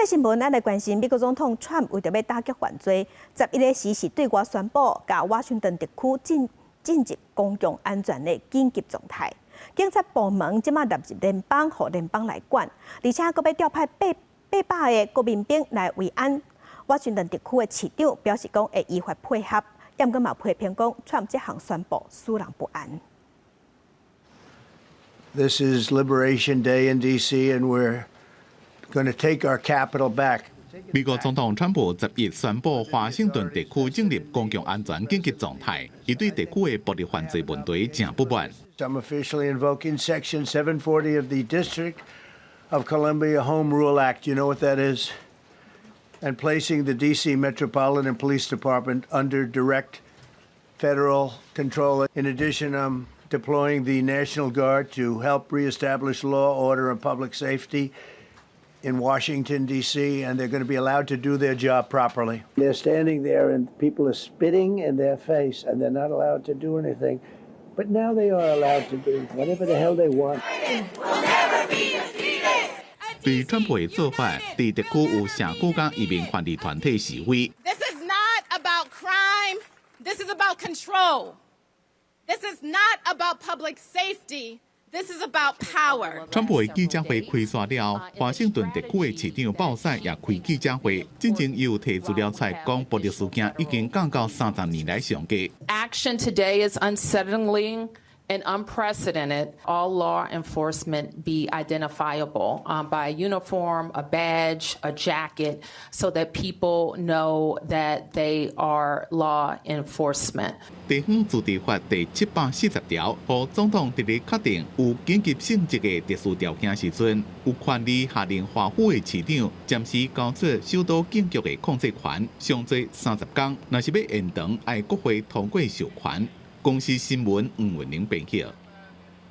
这新闻，咱来关心美国总统川普为着要打击犯罪，11个时是对外宣布，甲华盛顿特区进入公共安全的紧急状态。警察部门即马纳入联邦，互联邦来管，而且阁要调派800个国民兵来维安。华盛顿特区的市长表示讲会依法配合，也毋过嘛批评讲川普这项宣布使人不安。This is Liberation Day in D.C. and we're going to take our capital back. 美国总统川普11宣布华盛顿特区进入公共安全紧急状态，伊对地区的暴力犯罪问题正不满。I'm officially invoking Section 740 of the District of Columbia Home Rule Act. You know what that is? And placing the D.C. Metropolitan Police Department under direct federal control. In addition, I'm deploying the National Guard to help reestablish law, order, and public safety in Washington, D.C., and they're going to be allowed to do their job properly. They're standing there and people are spitting in their face and they're not allowed to do anything. But now they are allowed to do whatever the hell they want. 对川普的做法，在特区有成久甲移民权利团体示威。This is not about crime. This is about control. This is not about public safety. This is about power. 川普的记者会开煞了，华盛顿特区的市长鲍赛也开记者会，真正伊有提资料出来讲，暴力事件已经降到30年来上低。Action today is unsettling and unprecedented. All law enforcement be identifiable by a uniform, a badge, a jacket, so that people know that they are law enforcement. 地方自治法第740条，让总统直接确定有紧急性质的特殊条件时阵，有权利下令华府的市长暂时交出首都警局的控制权，上最30天。若是要延长，爱国会通过授权。公司新闻黄文玲编辑。